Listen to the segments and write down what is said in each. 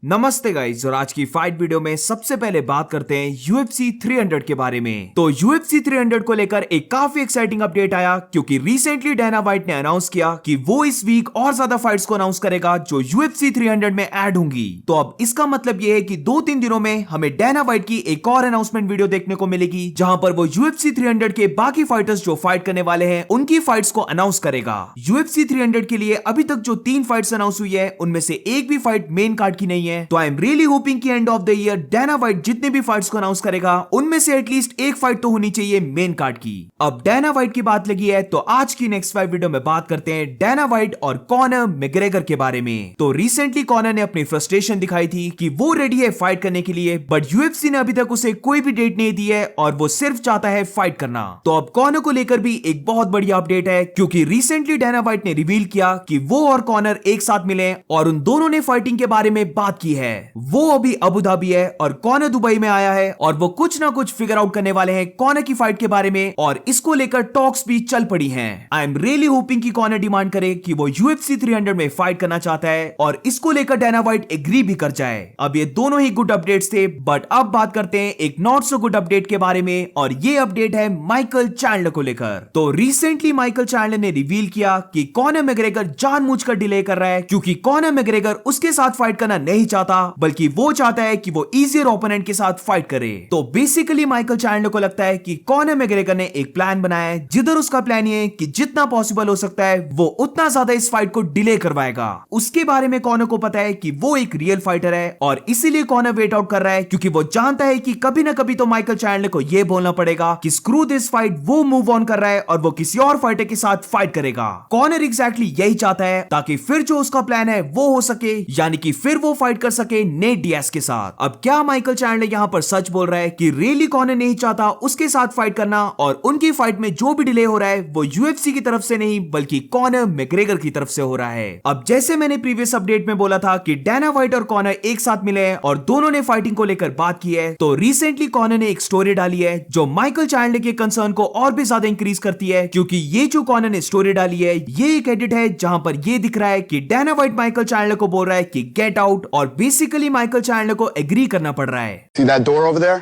नमस्ते गाइस, और आज की फाइट वीडियो में सबसे पहले बात करते हैं UFC 300 के बारे में। तो UFC 300 को लेकर एक काफी एक्साइटिंग अपडेट आया क्योंकि रिसेंटली डायना वाइट ने अनाउंस किया कि वो इस वीक और ज्यादा फाइट्स को अनाउंस करेगा जो UFC 300 में ऐड होंगी। तो अब इसका मतलब ये है कि 2-3 दिनों में हमें डायना वाइट की एक और अनाउंसमेंट वीडियो देखने को मिलेगी जहां पर वो UFC 300 के बाकी फाइटर्स जो फाइट करने वाले हैं उनकी फाइट्स को अनाउंस करेगा। UFC 300 के लिए अभी तक जो 3 फाइट्स अनाउंस हुई है उनमें से एक भी फाइट मेन कार्ड की नहीं है। तो आई एम रियली होपिंग कि end of the year Diana white जितने भी फाइट्स को अनाउंस करेगा उनमें से एटलीस्ट एक फाइट तो होनी चाहिए मेन कार्ड की। अब डायना वाइट की बात लगी है तो आज की नेक्स्ट 5 वीडियो में बात करते हैं डायना वाइट और कॉनर मैग्रेगर के बारे में। तो रिसेंटली कॉनर ने अपनी फ्रस्ट्रेशन दिखाई थी कि वो रेडी है फाइट करने के लिए, बट यूएफसी ने अभी तक उसे कोई भी डेट नहीं दी है और वो सिर्फ चाहता है फाइट करना। तो अब कॉनर को लेकर भी एक बहुत बढ़िया अपडेट है क्योंकि रिसेंटली डायना वाइट ने रिवील किया कि वो और कॉनर एक साथ मिले और उन दोनों ने फाइटिंग के बारे में बात की है। वो अभी अबू धाबी है और कॉनर दुबई में आया है और वो कुछ ना कुछ फिगर आउट करने वाले हैं कॉनर की फाइट के बारे में और इसको लेकर टॉक्स भी चल पड़ी हैं। आई एम रियली होपिंग कि कॉनर डिमांड करे कि वो UFC 300 में फाइट करना चाहता है और इसको लेकर डायना वाइट एग्री भी कर जाए। अब ये दोनों ही गुड अपडेट्स थे, बट अब बात करते हैं एक नॉट सो गुड अपडेट के बारे में और ये अपडेट है माइकल चैंडलर को लेकर। तो रिसेंटली माइकल चैंडलर ने रिवील किया कि कॉनर मैग्रेगर जानबूझकर डिले कर रहा है क्योंकि कॉनर मैग्रेगर उसके साथ फाइट करना नहीं चाहता, बल्कि वो चाहता है कि वो इजियर ओपोनेंट के साथ फाइट करे। तो बेसिकली माइकल चैंडलर को लगता है कि कॉनर मैग्रेगर ने एक प्लान बनाया है जिधर उसका प्लान ये है कि जितना पॉसिबल हो सकता है वो उतना ज्यादा इस फाइट को डिले करवाएगा। उसके बारे में कॉनर को पता है कि वो एक रियल फाइटर है और इसीलिए कॉनर वेट आउट कर रहा है क्योंकि वो जानता है कि कभी ना कभी तो माइकल चैंडलर को यह बोलना पड़ेगा कि स्क्रू दिस फाइट, वो मूव ऑन कर रहा है और वो किसी और फाइटर के साथ फाइट करेगा। कॉनर एग्जैक्टली यही चाहता है ताकि फिर जो उसका प्लान है वो हो सके, यानी कि फिर वो फाइट कर सके नेट डियाज के साथ। अब क्या माइकल चैंडलर यहां पर सच बोल रहा है कि रियली कॉनर नहीं चाहता उसके साथ फाइट करना और उनकी फाइट में जो भी डिले हो रहा है वो यूएफसी की तरफ से नहीं बल्कि कॉनर मैग्रेगर की तरफ से हो रहा है। अब जैसे मैंने प्रीवियस अपडेट में बोला था कि डायना वाइट और कॉनर एक साथ मिले हैं और दोनों ने फाइटिंग को लेकर बात की है, तो रिसेंटली कॉनर ने एक स्टोरी डाली है जो माइकल चैंडलर के कंसर्न को और भी ज्यादा इंक्रीज करती है क्योंकि ये जो कॉनर ने स्टोरी डाली है ये एक एडिट है जहां पर ये दिख रहा है कि डायना वाइट माइकल चैंडलर को बोल रहा है कि गेट आउट और बेसिकली माइकल चैंडलर को एग्री करना पड़ रहा है। See that door over there?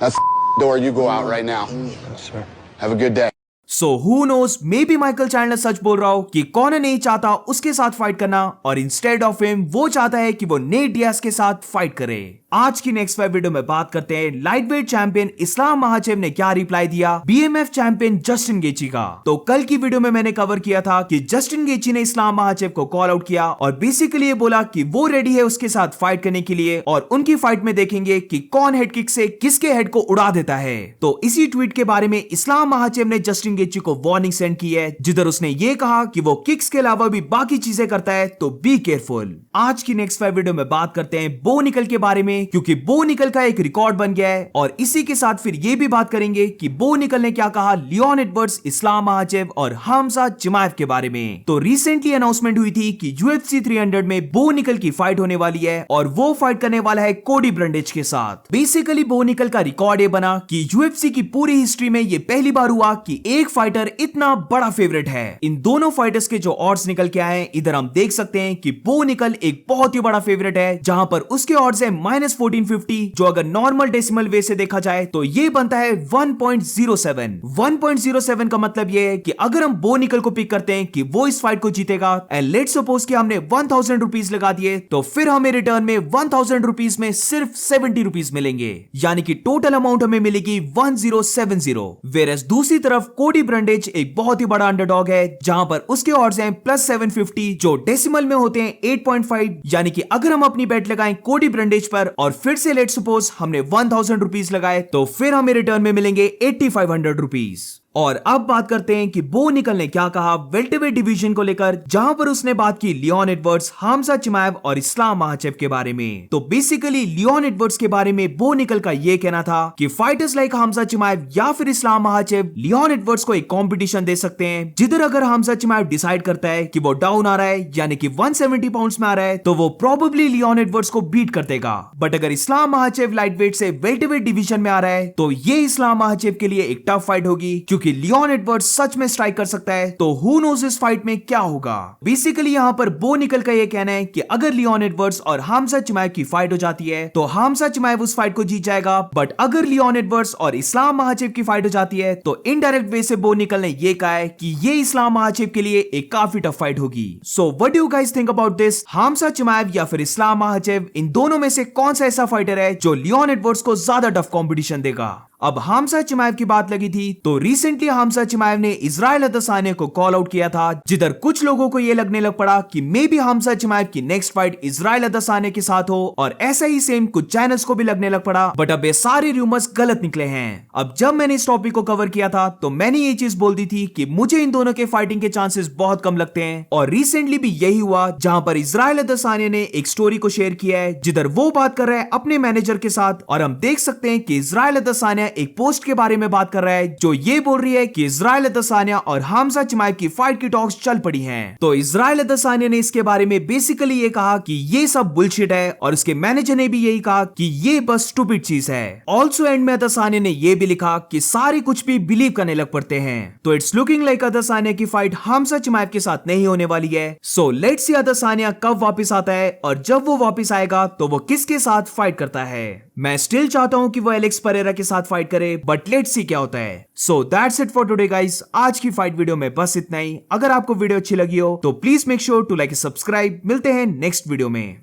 That's the door. You go out right now. Yes, sir. Have a good day. So who knows, maybe Michael Chandler सच बोल रहा हो कि कॉनर नहीं चाहता उसके साथ फाइट करना और इंस्टेड ऑफ हिम वो चाहता है कि वो नेट डियाज के साथ फाइट करे। आज की नेक्स्ट 5 वीडियो में बात करते हैं लाइटवेट चैंपियन इस्लाम महाचेव ने क्या रिप्लाई दिया BMF चैंपियन जस्टिन गेची का। तो कल की वीडियो में मैंने कवर किया था कि जस्टिन गेची ने इस्लाम महाचेव को कॉल आउट किया और बेसिकली ये बोला कि वो रेडी है उसके साथ फाइट करने के लिए और उनकी फाइट में देखेंगे कि कौन हेड किक से किसके हेड को उड़ा देता है। तो इसी ट्वीट के बारे में इस्लाम महाचेव ने जस्टिन गेची को वार्निंग सेंड की है जिधर उसने ये कहा कि वो किक्स के अलावा भी बाकी चीजें करता है, तो बी केयरफुल। आज की नेक्स्ट 5 वीडियो में बात करते हैं बो निकल के बारे में क्योंकि बो निकल का एक रिकॉर्ड बन गया है और इसी के साथ फिर ये भी बात करेंगे कि बो निकल ने क्या कहा लियोन एडवर्ड्स, इस्लाम महाचेव और हमजा चिमाएव के बारे में। तो रिसेंटली अनाउंसमेंट हुई थी कि UFC 300 में बो निकल की फाइट होने वाली है और वो फाइट करने वाला है कोडी ब्रंडेज के साथ। बेसिकली बो निकल का रिकॉर्ड ये बना कि UFC की पूरी हिस्ट्री में ये पहली बार हुआ कि एक फाइटर इतना बड़ा फेवरेट है। इन दोनों फाइटर्स के जो ऑड्स निकल के आए हैं इधर हम देख सकते हैं कि बो निकल एक बहुत ही बड़ा फेवरेट है जहां पर उसके ऑड्स है -1450 जो अगर नॉर्मल डेसिमल वे से देखा जाए तो ये बनता है 1.07। 1.07 का मतलब ये है कि अगर हम बो निकल को पिक करते हैं कि वो इस फाइट को जीतेगा एंड लेट्स सपोज कि हमने 1000 रुपीज लगा दिए तो फिर हमें रिटर्न में 1000 रुपीज में सिर्फ 70 रुपीज मिलेंगे, यानी कि टोटल अमाउंट हमें मिलेगी 1070। वेरएस दूसरी तरफ कोडी ब्रंडेज एक बहुत ही बड़ा अंडरडॉग है जहां पर उसके ऑड्स हैं +750 जो डेसिमल में होते हैं 8.5, यानी कि अगर हम अपनी बेट लगाएं कोडी ब्रंडेज पर और फिर से लेट्स सपोज हमने 1000 रुपीज लगाए तो फिर हमें रिटर्न में मिलेंगे 8500 रुपीज। और अब बात करते हैं कि बो निकल ने क्या कहा वेल्टरवेट डिवीजन को लेकर जहां पर उसने बात की लियोन एडवर्ड्स, हमजा चिमाएव और इस्लाम महाचेव के बारे में। तो बेसिकली लियोन एडवर्ड्स के बारे में बो निकल का ये कहना था कि फाइटर्स लाइक हमजा चिमाएव या फिर इस्लाम महाचेव लियोन एडवर्ड्स को एक कंपटीशन दे सकते हैं जिधर अगर हमजा चिमाएव डिसाइड करता है कि वो डाउन आ रहा है यानी कि 170 पाउंड्स में आ रहा है तो वो प्रोबेबली लियोन एडवर्ड्स को बीट कर देगा, बट अगर इस्लाम महाचेव लाइटवेट से वेल्टरवेट डिवीजन में आ रहा है तो ये इस्लाम महाचेव के लिए एक टफ फाइट होगी क्योंकि लियोन एडवर्ड्स सच में स्ट्राइक कर सकता है, तो हु नोज इस फाइट में क्या होगा। बेसिकली यहाँ पर बो निकल का ये कहना है कि अगर लियोन एडवर्ड्स और हामजा चिमाएव की फाइट हो जाती है तो हामजा चिमाएव उस फाइट को जीत जाएगा, बट अगर लियोन एडवर्ड्स और इस्लाम महाचेव की फाइट हो जाती है तो इनडायरेक्ट वे से बो निकल ने ये कहा है कि ये इस्लाम महाचेव के लिए एक काफी टफ फाइट होगी। So what do you guys think about this? Khamzat Chimaev या फिर इस्लाम महाचेव, इन दोनों में से कौन सा ऐसा फाइटर है जो लियोन एडवर्ड्स को ज्यादा टफ कंपटीशन देगा? अब हामजा चिमाएव की बात लगी थी तो रिसेंटली हामजा चिमाएव ने इजराइल अदसानिया को कॉल आउट किया था, जिधर कुछ लोगों को यह लगने लग पड़ा कि मे बी हामजा चिमाएव की नेक्स्ट फाइट इजराइल अदसानिया के साथ हो, और ऐसा ही सेम कुछ चैनल्स को भी लगने लग पड़ा, बट अब ये सारे रूमर्स गलत निकले हैं। अब जब मैंने इस टॉपिक को कवर किया था तो मैंने ये चीज बोल दी थी कि मुझे इन दोनों के फाइटिंग के चांसेस बहुत कम लगते हैं, और रिसेंटली भी यही हुआ, जहां पर इजराइल अदसानिया ने एक स्टोरी को शेयर किया है जिधर वो बात कर रहा है अपने मैनेजर के साथ, और हम देख सकते हैं कि इजराइल अदसानिया एक पोस्ट के बारे में बात कर रहा है जो ये बोल रही है कि इजराइल अदसानिया और हामजा चिमाएव की फाइट की टॉक्स चल पड़ी हैं। तो इजराइल अदसानिया ने इसके बारे में बेसिकली ये कहा कि ये सब बुलशिट है, और उसके मैनेजर ने भी यही कहा कि ये बस स्टूपिड चीज है। ऑल्सो एंड में अदसानिया ने ये भी लिखा कि सारे कुछ भी बिलीव करने लग पड़ते हैं। तो इट्स लुकिंग लाइक अदसानिया की फाइट हामजा चिमाएव के साथ नहीं होने वाली है। सो लेट्स सी अदसानिया कब वापस आता है, और जब वो वापस आएगा तो वो किसके साथ फाइट करता है। मैं स्टिल चाहता हूं कि वो एलेक्स परेरा के साथ फाइट करे, बट लेट्स सी क्या होता है। So that's it for today guys. आज की फाइट वीडियो में बस इतना ही। अगर आपको वीडियो अच्छी लगी हो तो please make sure to like subscribe. मिलते हैं नेक्स्ट वीडियो में।